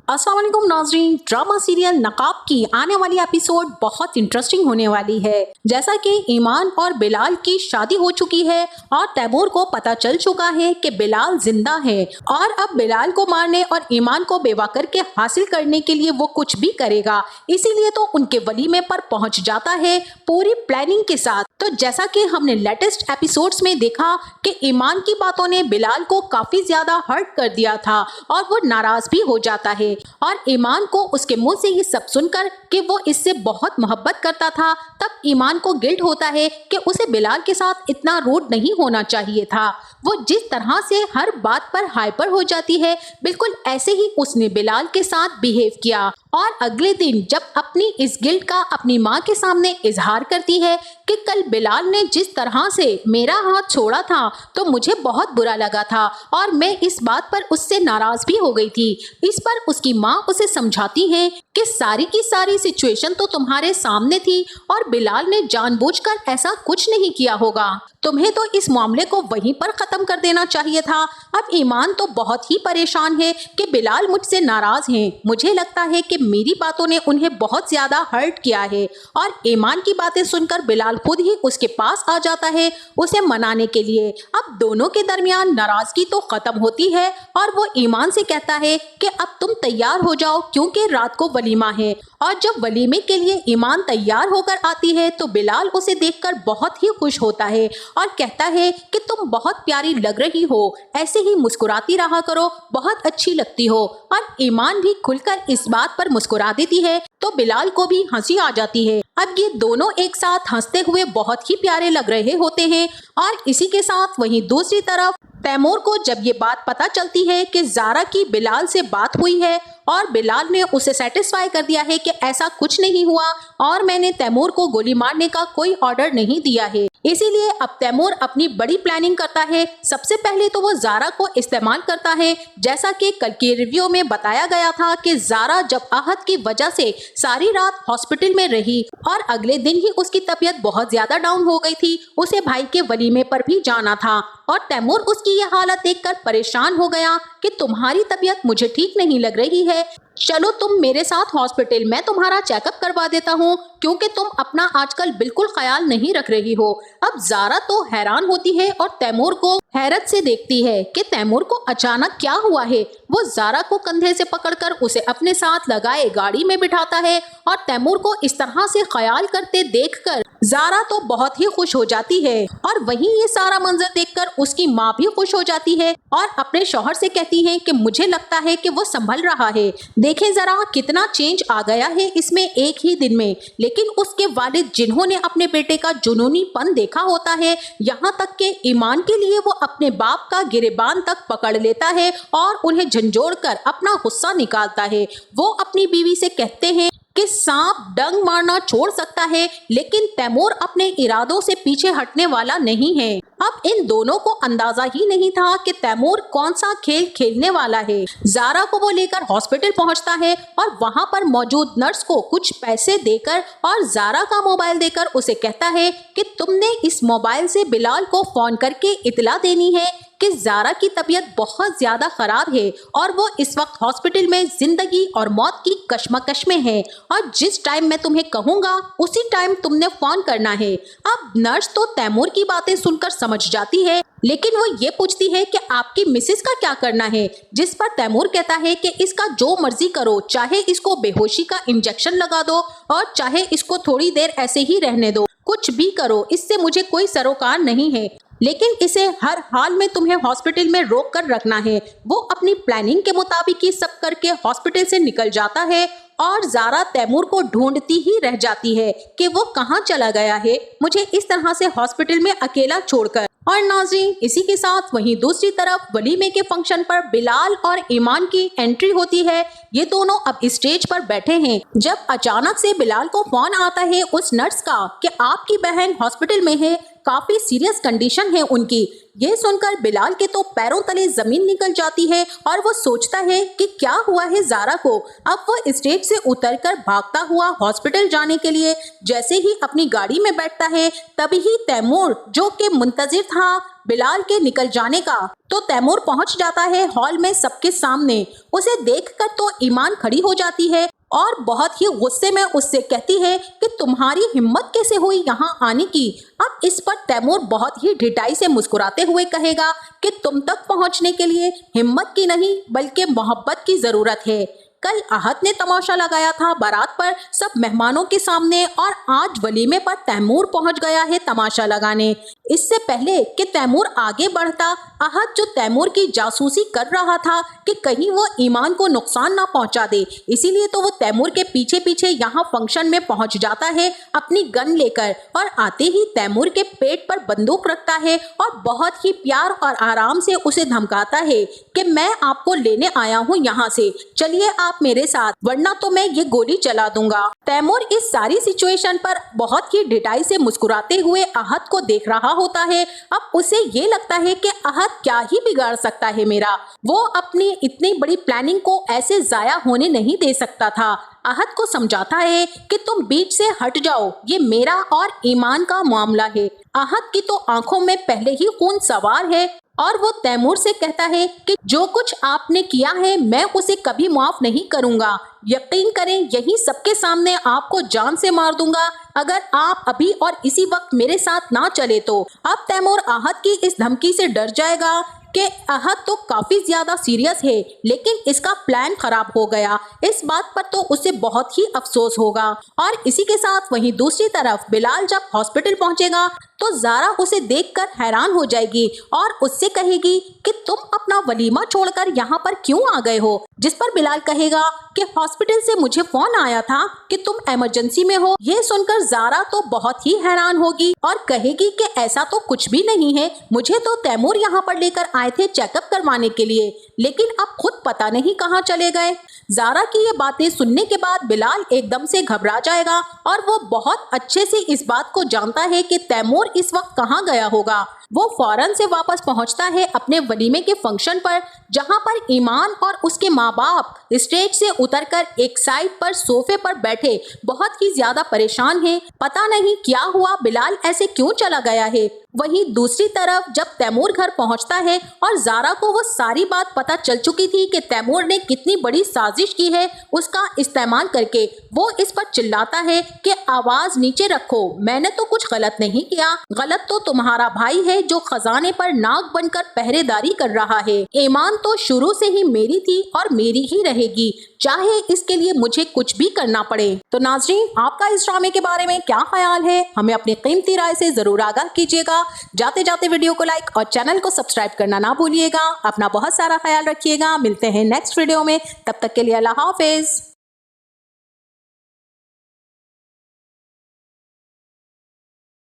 अस्सलाम वालेकुम नाज़रीन, ड्रामा सीरियल नकाब की आने वाली एपिसोड बहुत इंटरेस्टिंग होने वाली है। जैसा कि ईमान और बिलाल की शादी हो चुकी है और तैमूर को पता चल चुका है कि बिलाल जिंदा है और अब बिलाल को मारने और ईमान को बेवा करके हासिल करने के लिए वो कुछ भी करेगा, इसीलिए तो उनके वलीमे पर पहुंच जाता है पूरी प्लानिंग के साथ। तो जैसा कि हमने लेटेस्ट एपिसोड्स में देखा कि ईमान की बातों ने बिलाल को काफी ज्यादा हर्ट कर दिया था और वो नाराज भी हो जाता है और ईमान को उसके मुंह से ये सब सुनकर कि वो इससे बहुत मोहब्बत करता था, तब ईमान को गिल्ट होता है कि उसे बिलाल के साथ इतना रूड नहीं होना चाहिए था। वो जिस तरह से हर बात पर हाइपर हो जाती है, बिल्कुल ऐसे ही उसने बिलाल के साथ बिहेव किया और अगले दिन जब अपनी इस गिल्ट का अपनी माँ के सामने इजहार करती है कि कल बिलाल ने जिस तरह से मेरा हाथ छोड़ा था तो मुझे बहुत बुरा लगा था और मैं इस बात पर उससे नाराज भी हो गई थी। इस पर उसकी माँ उसे समझाती है कि सारी की सारी सिचुएशन तो तुम्हारे सामने थी और बिलाल ने जानबूझकर ऐसा कुछ नहीं किया होगा, तुम्हें तो इस मामले को वहीं पर खत्म कर देना चाहिए था। अब ईमान तो बहुत ही परेशान है कि बिलाल मुझसे नाराज हैं। मुझे लगता है कि मेरी बातों ने उन्हें बहुत ज्यादा हर्ट किया है और ईमान की बातें सुनकर बिलाल खुद ही उसके पास आ जाता है उसे मनाने के लिए। अब दोनों के दरमियान नाराजगी तो खत्म होती है और वो ईमान से कहता है कि अब तुम तैयार हो जाओ क्योंकि रात को वलीमा है। और जब वलीमे के लिए ईमान तैयार होकर आती है तो बिलाल उसे देखकर बहुत ही खुश होता है और कहता है कि तुम बहुत प्यारी लग रही हो, ऐसे ही मुस्कुराती रहा करो, बहुत अच्छी लगती हो। और ईमान भी खुलकर इस बात पर मुस्कुरा देती है तो बिलाल को भी हंसी आ जाती है। अब ये दोनों एक साथ हंसते हुए बहुत ही प्यारे लग रहे होते हैं और इसी के साथ वहीं दूसरी तरफ तैमूर को जब ये बात पता चलती है कि ज़ारा की बिलाल से बात हुई है और बिलाल ने उसे सेटिस्फाई कर दिया है कि ऐसा कुछ नहीं हुआ और मैंने तैमूर को गोली मारने का कोई ऑर्डर नहीं दिया है, इसीलिए अब तैमूर अपनी बड़ी प्लानिंग करता है। सबसे पहले तो वो ज़ारा को इस्तेमाल करता है। जैसा कि कल के रिव्यू में बताया गया था कि ज़ारा जब आहत की वजह से सारी रात हॉस्पिटल में रही और अगले दिन ही उसकी तबीयत बहुत ज्यादा डाउन हो गई थी, उसे भाई के वलीमे पर भी जाना था और तैमूर उसकी ये हालत देखकर परेशान हो गया कि तुम्हारी तबीयत मुझे ठीक नहीं लग रही है, चलो तुम मेरे साथ हॉस्पिटल, मैं तुम्हारा चेकअप करवा देता हूँ क्योंकि तुम अपना आजकल बिल्कुल ख्याल नहीं रख रही हो। अब ज़ारा तो हैरान होती है और तैमूर को हैरत से देखती है कि तैमूर को अचानक क्या हुआ है। वो ज़ारा को कंधे से पकड़कर उसे अपने साथ लगाए गाड़ी में बिठाता है और तैमूर को इस तरह से ख्याल करते देखकर ज़ारा तो बहुत ही खुश हो जाती है और वहीं ये सारा मंजर देखकर उसकी माँ भी खुश हो जाती है और अपने शौहर से कहती है कि मुझे लगता है कि वो संभल रहा है, देखें जरा कितना चेंज आ गया है इसमें एक ही दिन में। लेकिन उसके वालिद जिन्होंने अपने बेटे का जुनूनीपन देखा होता है, यहाँ तक के ईमान के लिए वो अपने बाप का गिरेबान तक पकड़ लेता है और उन्हें झंझोड़ कर अपना गुस्सा निकालता है। वो अपनी बीवी से कहते हैं कि सांप डंग मारना छोड़ सकता है लेकिन तैमूर अपने इरादों से पीछे हटने वाला नहीं है। अब इन दोनों को अंदाजा ही नहीं था कि तैमूर कौन सा खेल खेलने वाला है। ज़ारा को वो लेकर हॉस्पिटल पहुंचता है और वहां पर मौजूद नर्स को कुछ पैसे देकर और ज़ारा का मोबाइल देकर उसे कहता है कि तुमने इस मोबाइल से बिलाल को फोन करके इतला देनी है कि ज़ारा की तबीयत बहुत ज्यादा खराब है और वो इस वक्त हॉस्पिटल में जिंदगी और मौत की कश्मकश में है और जिस टाइम मैं तुम्हें कहूँगा उसी टाइम तुमने फोन करना है। अब नर्स तो तैमूर की बातें सुनकर समझ जाती है, लेकिन वो ये पूछती है कि आपकी मिसेस का क्या करना है, जिस पर तैमूर कहता है कि इसका जो मर्जी करो, चाहे इसको बेहोशी का इंजेक्शन लगा दो और चाहे इसको थोड़ी देर ऐसे ही रहने दो, कुछ भी करो, इससे मुझे कोई सरोकार नहीं है, लेकिन इसे हर हाल में तुम्हें हॉस्पिटल में रोक कर रखना है। वो अपनी प्लानिंग के मुताबिक ही सब करके हॉस्पिटल से निकल जाता है और ज़ारा तैमूर को ढूंढती ही रह जाती है कि वो कहाँ चला गया है मुझे इस तरह से हॉस्पिटल में अकेला छोड़कर। और नाज़रीन, इसी के साथ वहीं दूसरी तरफ वलीमे के फंक्शन पर बिलाल और ईमान की एंट्री होती है। ये दोनों अब स्टेज पर बैठे हैं जब अचानक से बिलाल को फोन आता है उस नर्स का कि आपकी बहन हॉस्पिटल में है, काफी सीरियस कंडीशन है उनकी। ये सुनकर बिलाल के तो पैरों तले जमीन निकल जाती है और वो सोचता है कि क्या हुआ है ज़ारा को। अब वो स्टेज से उतरकर भागता हुआ हॉस्पिटल जाने के लिए जैसे ही अपनी गाड़ी में बैठता है, तभी ही तैमूर, जो कि मुंतजिर था बिलाल के निकल जाने का, तो तैमूर पहुंच जाता है हॉल में सबके सामने। उसे देखकर तो ईमान खड़ी हो जाती है और बहुत ही गुस्से में उससे कहती है कि तुम्हारी हिम्मत कैसे हुई यहाँ आने की। अब इस पर तैमूर बहुत ही ढिठाई से मुस्कुराते हुए कहेगा कि तुम तक पहुँचने के लिए हिम्मत की नहीं बल्कि मोहब्बत की जरूरत है। कल आहत ने तमाशा लगाया था बारात पर सब मेहमानों के सामने और आज वलीमे पर तैमूर पहुंच गया है तमाशा लगाने। इससे पहले कि तैमूर आगे बढ़ता, आहत जो तैमूर की जासूसी कर रहा था कि कहीं वो ईमान को नुकसान ना पहुंचा दे, इसीलिए तो वो तैमूर के पीछे पीछे यहाँ फंक्शन में पहुंच जाता है अपनी गन लेकर और आते ही तैमूर के पेट पर बंदूक रखता है और बहुत ही प्यार और आराम से उसे धमकाता है कि मैं आपको लेने आया हूँ यहाँ से, चलिए आप मेरे साथ, वरना तो मैं ये गोली चला दूंगा। तैमूर इस सारी सिचुएशन पर बहुत ही ढिठाई से मुस्कुराते हुए आहत को देख रहा होता है। अब उसे ये लगता है कि आहत क्या ही बिगाड़ सकता है मेरा, वो अपनी इतनी बड़ी प्लानिंग को ऐसे जाया होने नहीं दे सकता था। आहत को समझाता है कि तुम बीच से हट जाओ, ये मेरा और ईमान का मामला है। आहत की तो आंखों में पहले ही खून सवार है और वो तैमूर से कहता है कि जो कुछ आपने किया है मैं उसे कभी माफ नहीं करूंगा। यकीन करें, यही सबके सामने आपको जान से मार दूंगा अगर आप अभी और इसी वक्त मेरे साथ ना चले तो। अब तैमूर आहत की इस धमकी से डर जाएगा कि आहत तो काफी ज्यादा सीरियस है, लेकिन इसका प्लान खराब हो गया। इस बात पर तो उसे बहुत ही अफसोस होगा। और इसी के साथ वहीं दूसरी तरफ बिलाल जब हॉस्पिटल पहुंचेगा तो ज़ारा उसे देखकर हैरान हो जाएगी और उससे कहेगी कि तुम अपना वलीमा छोड़कर यहाँ पर क्यों आ गए हो, जिस पर बिलाल कहेगा कि हॉस्पिटल से मुझे फोन आया था कि तुम इमरजेंसी में हो। ये सुनकर ज़ारा तो बहुत ही हैरान होगी और कहेगी कि ऐसा तो कुछ भी नहीं है, मुझे तो तैमूर यहाँ पर लेकर आए थे चेकअप करवाने के लिए, लेकिन अब खुद पता नहीं कहाँ चले गए। ज़ारा की ये बातें सुनने के बाद बिलाल एकदम से घबरा जाएगा और वो बहुत अच्छे से इस बात को जानता है कि तैमूर इस वक्त कहाँ गया होगा। वो फौरन से वापस पहुंचता है अपने वलीमे के फंक्शन पर, जहां पर ईमान और उसके माँ बाप स्टेज से उतरकर एक साइड पर सोफे पर बैठे बहुत ही ज्यादा परेशान हैं। पता नहीं क्या हुआ, बिलाल ऐसे क्यों चला गया है। वहीं दूसरी तरफ जब तैमूर घर पहुंचता है और ज़ारा को वो सारी बात पता चल चुकी थी कि तैमूर ने कितनी बड़ी साजिश की है उसका इस्तेमाल करके, वो इस पर चिल्लाता है कि आवाज नीचे रखो, मैंने तो कुछ गलत नहीं किया, गलत तो तुम्हारा भाई है जो खजाने पर नाग बनकर पहरेदारी कर रहा है। ईमान तो शुरू से ही मेरी थी और मेरी ही रहेगी, चाहे इसके लिए मुझे कुछ भी करना पड़े। तो नाज़रीन, आपका इस ड्रामे के बारे में क्या ख्याल है, हमें अपनी कीमती राय से जरूर आगाह कीजिएगा। जाते जाते वीडियो को लाइक और चैनल को सब्सक्राइब करना ना भूलिएगा। अपना बहुत सारा ख्याल रखिएगा। मिलते हैं नेक्स्ट वीडियो में, तब तक के लिए अल्लाह हाफिज।